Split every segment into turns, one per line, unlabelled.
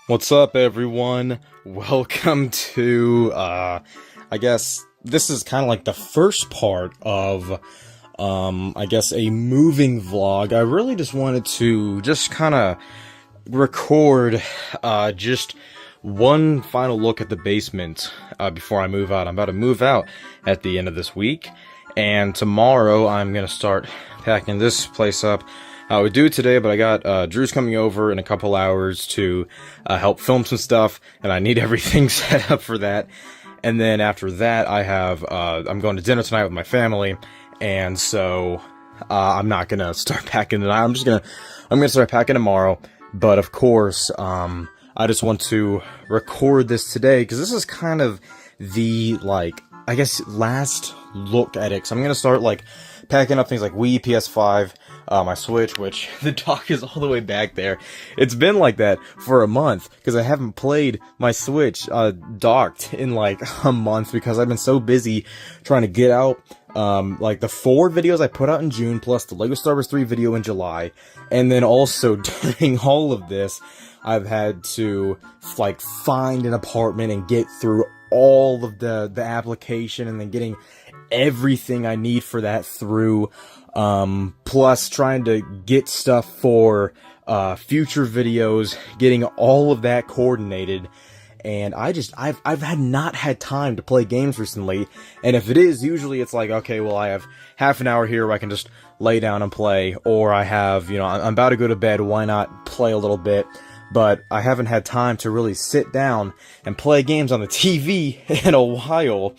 What's up, everyone? Welcome to, I guess this is kind of like the first part of, I guess a moving vlog. I really just wanted to just kind of record, just one final look at the basement, before I move out. I'm about to move out at the end of this week, and tomorrow I'm gonna start packing this place up. I would do it today, but I got Drew's coming over in a couple hours to help film some stuff, and I need everything set up for that. And then after that, I have I'm going to dinner tonight with my family, and so I'm not gonna start packing tonight. I'm gonna start packing tomorrow. But of course, I just want to record this today because this is kind of the, like, I guess last look at it. Because I'm gonna start like packing up things like Wii, PS5, my Switch, which the dock is all the way back there. It's been like that for a month because I haven't played my Switch docked in like a month because I've been so busy trying to get out like the 4 videos I put out in June plus the LEGO Star Wars 3 video in July, and then also during all of this I've had to like find an apartment and get through all of the application and then getting everything I need for that through, plus trying to get stuff for future videos, getting all of that coordinated. And I've not had time to play games recently, and if it is, usually it's like, okay, well, I have half an hour here where I can just lay down and play, or I have, you know, I'm about to go to bed, why not play a little bit? But I haven't had time to really sit down and play games on the TV in a while.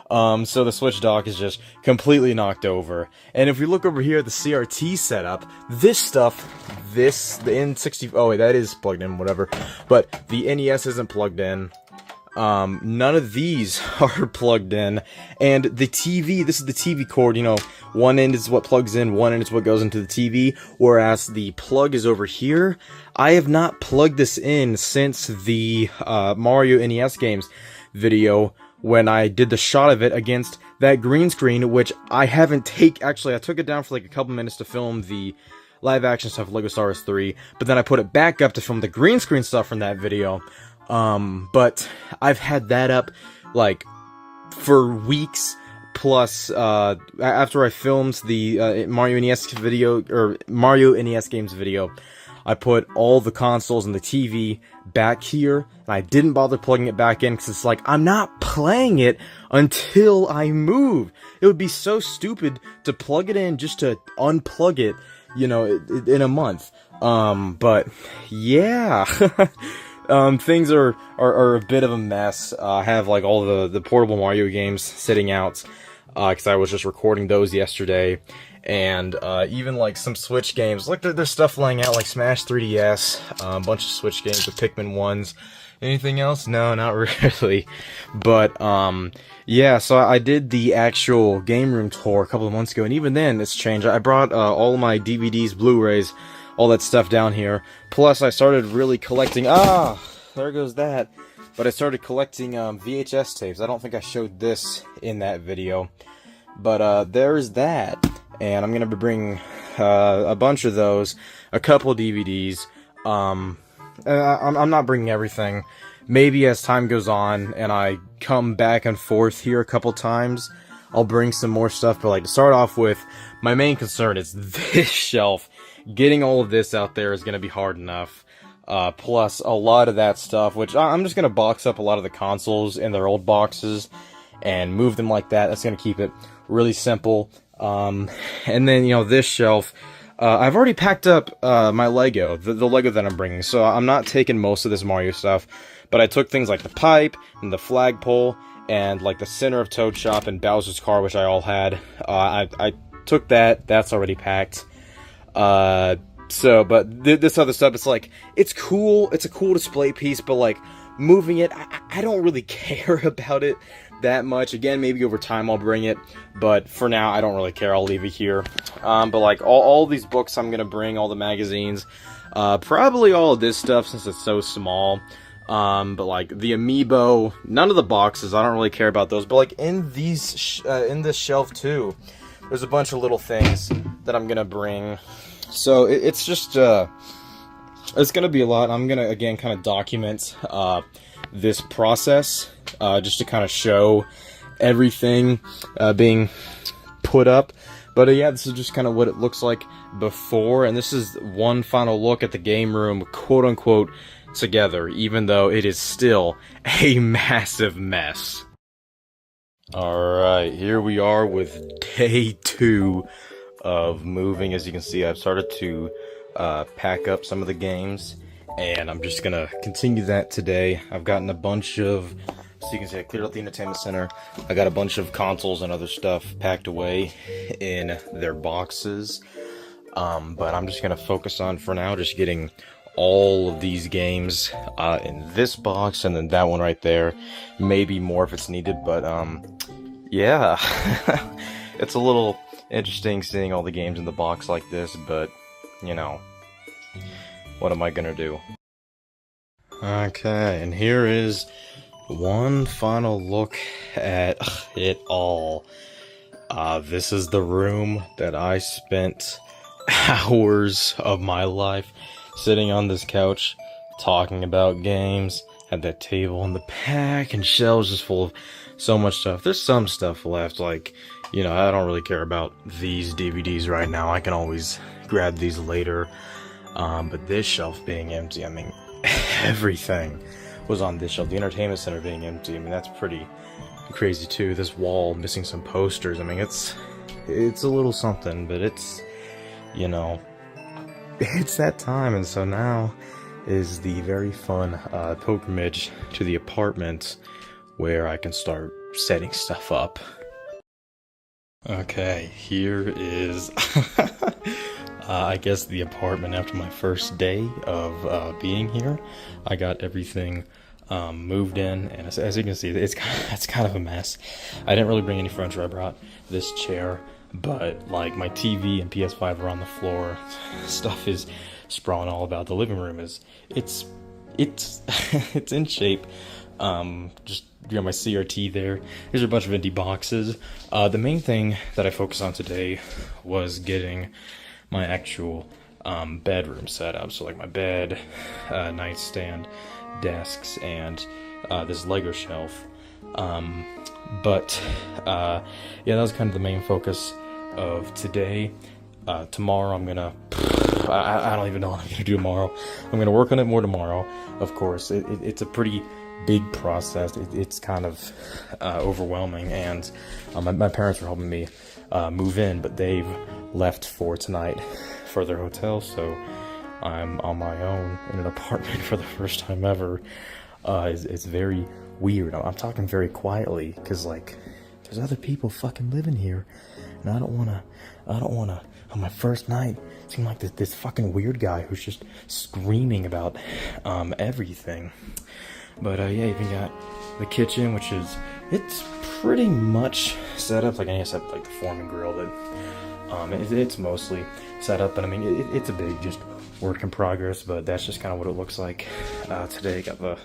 So the Switch dock is just completely knocked over. And if we look over here at the CRT setup, this stuff, the N60, oh wait, that is plugged in, whatever. But the NES isn't plugged in. None of these are plugged in. And the TV, this is the TV cord, you know, one end is what plugs in, one end is what goes into the TV, whereas the plug is over here. I have not plugged this in since the, Mario NES games video, when I did the shot of it against that green screen, which I haven't actually, I took it down for like a couple minutes to film the live action stuff of LEGO Star Wars 3, but then I put it back up to film the green screen stuff from that video. But I've had that up, like, for weeks, plus, after I filmed the, Mario NES video, or Mario NES games video, I put all the consoles and the TV back here, and I didn't bother plugging it back in, because it's like, I'm not playing it until I move. It would be so stupid to plug it in just to unplug it, you know, in a month. But, yeah. Things are a bit of a mess. I have, like, all the portable Mario games sitting out, because I was just recording those yesterday. And even like some Switch games, like there's stuff laying out like Smash 3DS, a bunch of Switch games, the Pikmin ones. Anything else? No, not really. But yeah, so I did the actual game room tour a couple of months ago, and even then it's changed. I brought all my DVDs, Blu-rays, all that stuff down here. Plus I started really collecting, there goes that. But I started collecting VHS tapes. I don't think I showed this in that video. But there's that. And I'm gonna be bringing a bunch of those, a couple DVDs. I'm not bringing everything. Maybe as time goes on and I come back and forth here a couple times, I'll bring some more stuff. But like, to start off with, my main concern is this shelf. Getting all of this out there is gonna be hard enough. Plus a lot of that stuff, which I'm just gonna box up a lot of the consoles in their old boxes and move them like that. That's gonna keep it really simple. And then, you know, this shelf, I've already packed up, my Lego, the Lego that I'm bringing, so I'm not taking most of this Mario stuff, but I took things like the pipe, and the flagpole, and, like, the center of Toad Shop and Bowser's car, which I all had. I took that, that's already packed. But this other stuff, it's like, it's cool, it's a cool display piece, but, like, moving it, I don't really care about it that much. Again, maybe over time I'll bring it, but for now I don't really care. I'll leave it here. But like all these books I'm gonna bring, all the magazines, probably all of this stuff since it's so small. But like the amiibo, none of the boxes, I don't really care about those. But like in these in this shelf too, there's a bunch of little things that I'm gonna bring. So it's just it's gonna be a lot. I'm gonna again kind of document this process just to kind of show everything being put up. But yeah, this is just kind of what it looks like before, and this is one final look at the game room, quote unquote, together, even though it is still a massive mess. Alright, here we are with day 2 of moving. As you can see, I've started to pack up some of the games, and I'm just gonna continue that today. I've gotten a bunch of, so you can see I cleared out the entertainment center. I got a bunch of consoles and other stuff packed away in their boxes. But I'm just gonna focus on, for now, just getting all of these games in this box, and then that one right there. Maybe more if it's needed, but yeah. It's a little interesting seeing all the games in the box like this, but you know, what am I gonna do? Okay, and here is one final look at it all. This is the room that I spent hours of my life sitting on this couch talking about games. Had that table in the back and shelves just full of so much stuff. There's some stuff left, like, you know, I don't really care about these DVDs right now. I can always grab these later. But this shelf being empty, I mean, everything was on this shelf. The entertainment center being empty, I mean, that's pretty crazy too. This wall missing some posters, I mean, it's a little something, but it's, you know, it's that time. And so now is the very fun pilgrimage to the apartment where I can start setting stuff up. Okay, here is I guess the apartment after my first day of being here. I got everything moved in, and as you can see, it's kind of a mess. I didn't really bring any furniture. I brought this chair, but like my TV and PS5 are on the floor. Stuff is sprawling all about. The living room is it's it's in shape. Just, you know, my CRT there. Here's a bunch of empty boxes. The main thing that I focused on today was getting my actual bedroom set up. So like my bed, nightstand, desks, and this Lego shelf. But yeah, that was kind of the main focus of today. Tomorrow I'm gonna, I don't even know what I'm gonna do tomorrow. I'm gonna work on it more tomorrow. Of course, it's a pretty big process. It's kind of overwhelming, and my parents are helping me move in, but they've left for tonight for their hotel, so I'm on my own in an apartment for the first time ever. It's very weird. I'm talking very quietly because, like, there's other people fucking living here, and I don't wanna on my first night seem like this fucking weird guy who's just screaming about everything. But yeah, even got the kitchen, which is, it's pretty much set up. Like, I except like the Foreman grill, that it's mostly set up. But I mean, it's a big just work in progress. But that's just kind of what it looks like today. Got the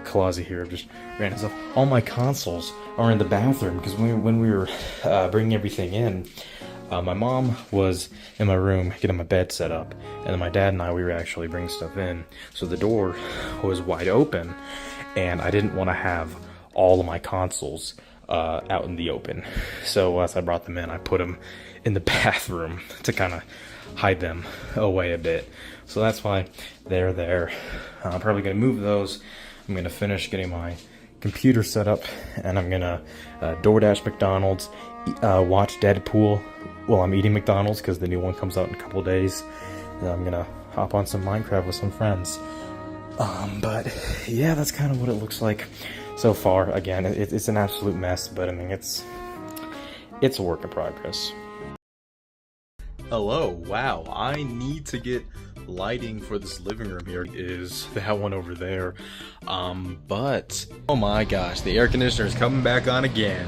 closet here. I've just ran stuff. All my consoles are in the bathroom because when we were bringing everything in, my mom was in my room getting my bed set up, and then my dad and I, we were actually bringing stuff in. So the door was wide open, and I didn't want to have all of my consoles out in the open. So as I brought them in, I put them in the bathroom to kind of hide them away a bit. So that's why they're there. I'm probably going to move those. I'm going to finish getting my computer set up, and I'm going to DoorDash McDonald's, watch Deadpool while I'm eating McDonald's because the new one comes out in a couple days. And I'm gonna hop on some Minecraft with some friends. But yeah, that's kind of what it looks like so far. Again, it's an absolute mess, but I mean, it's a work in progress. Hello, wow, I need to get lighting for this living room. Here is that one over there. But oh my gosh, the air conditioner is coming back on again.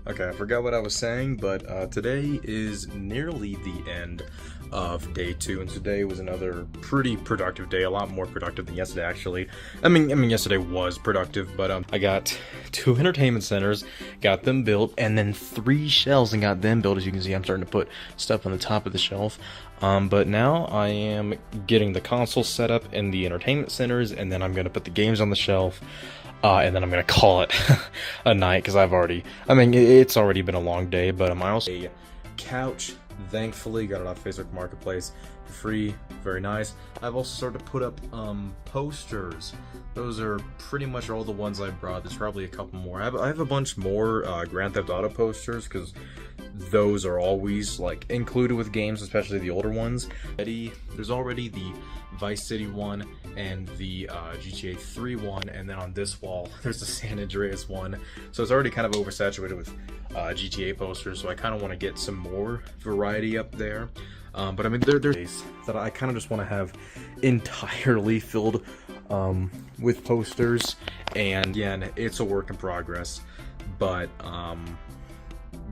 Okay, I forgot what I was saying, but today is nearly the end of day 2, and today was another pretty productive day, a lot more productive than yesterday, actually. I mean, yesterday was productive, but I got 2 entertainment centers, got them built, and then 3 shelves and got them built. As you can see, I'm starting to put stuff on the top of the shelf. But now I am getting the console set up in the entertainment centers, and then I'm gonna put the games on the shelf, and then I'm gonna call it a night, because it's already been a long day, but I also a couch, thankfully, got it off Facebook Marketplace for free, very nice. I've also started to put up, posters. Those are pretty much all the ones I brought. There's probably a couple more. I have a bunch more, Grand Theft Auto posters, because those are always, like, included with games, especially the older ones. There's already the Vice City one, and the, GTA 3 one, and then on this wall, there's the San Andreas one. So it's already kind of oversaturated with, GTA posters, so I kind of want to get some more variety up there. But I mean, there's that I kind of just want to have entirely filled with posters, and again, it's a work in progress, but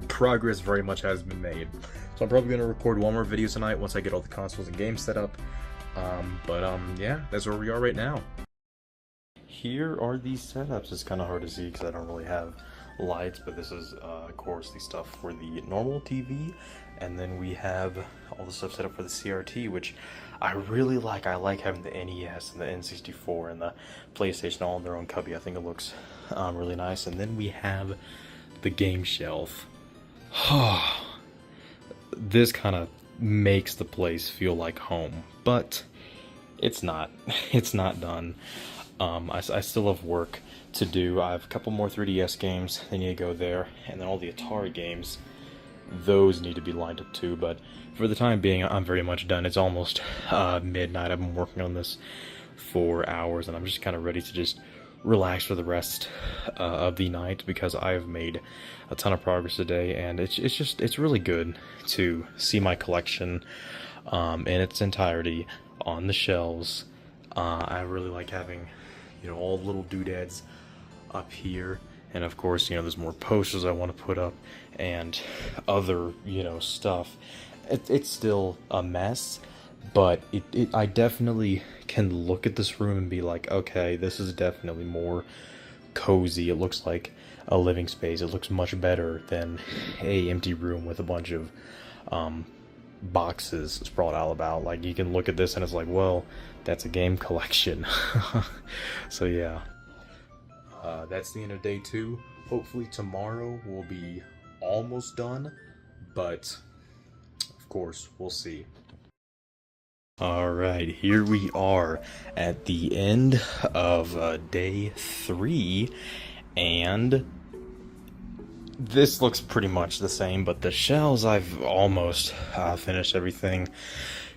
progress very much has been made. So I'm probably going to record one more video tonight once I get all the consoles and games set up. Yeah, that's where we are right now. Here are these setups. It's kind of hard to see because I don't really have lights, but this is, of course, the stuff for the normal TV, and then we have all the stuff set up for the CRT, which I really like. I like having the NES and the N64 and the PlayStation all in their own cubby. I think it looks really nice. And then we have the game shelf. This kind of makes the place feel like home, but it's not. It's not done. I still have work to do. I have a couple more 3DS games. They need to go there, and then all the Atari games, those need to be lined up too. But for the time being, I'm very much done. It's almost midnight. I've been working on this for hours, and I'm just kind of ready to just relax for the rest of the night, because I have made a ton of progress today, and it's really good to see my collection in its entirety on the shelves. I really like having, all the little doodads up here, and of course, there's more posters I want to put up and other, stuff. It's still a mess, but I definitely can look at this room and be like, okay, this is definitely more cozy. It looks like a living space. It looks much better than a empty room with a bunch of boxes sprawled out about. Like, you can look at this and it's like, well, that's a game collection. So yeah, that's the end of day 2. Hopefully tomorrow will be almost done, but of course, we'll see. Alright, here we are at the end of day 3, and this looks pretty much the same, but the shelves, I've almost finished everything.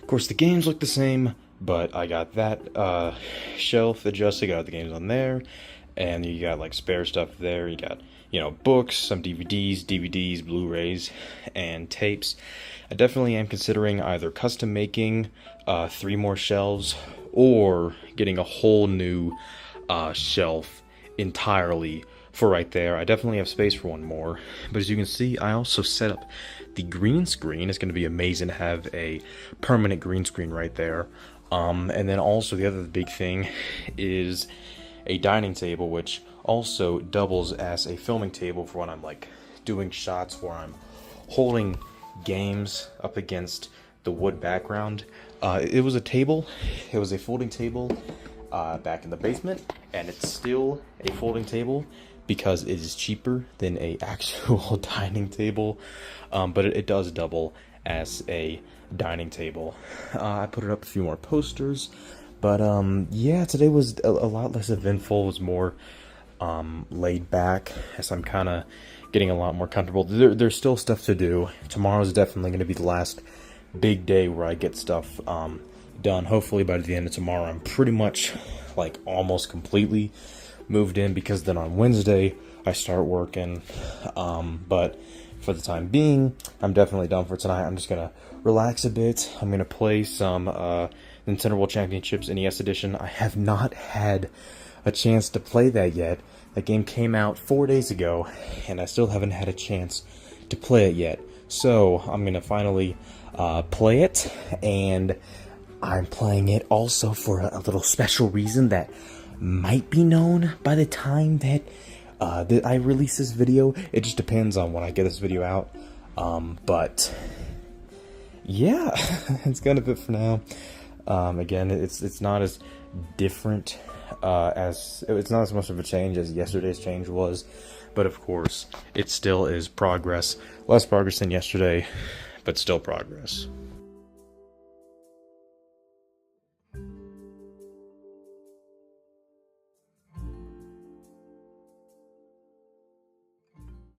Of course, the games look the same, but I got that shelf adjusted, got the games on there, and you got like spare stuff there. You got, books, some DVDs, Blu-rays, and tapes. I definitely am considering either custom making 3 more shelves, or getting a whole new shelf entirely for right there. I definitely have space for one more, but as you can see, I also set up the green screen. It's going to be amazing to have a permanent green screen right there. And then also the other big thing is a dining table, which also doubles as a filming table for when I'm like doing shots where I'm holding games up against the wood background. It was a folding table back in the basement, and it's still a folding table because it is cheaper than a actual dining table, but it does double as a dining table. I put it up a few more posters, but yeah, today was a lot less eventful. It was more laid back, as I'm kind of getting a lot more comfortable. There's still stuff to do. Tomorrow's definitely going to be the last big day where I get stuff done. Hopefully by the end of tomorrow, I'm pretty much like almost completely moved in, because then on Wednesday I start working. But for the time being, I'm definitely done for tonight. I'm just gonna relax a bit. I'm gonna play some Nintendo World Championships NES Edition. I have not had a chance to play that yet. That game came out 4 days ago, and I still haven't had a chance to play it yet. So I'm gonna finally play it, and I'm playing it also for a little special reason that might be known by the time that I release this video. It just depends on when I get this video out. But yeah, it's gonna be for now. Again, it's not as different as it's not as much of a change as yesterday's change was, but of course, it still is progress. Less progress than yesterday, but still progress.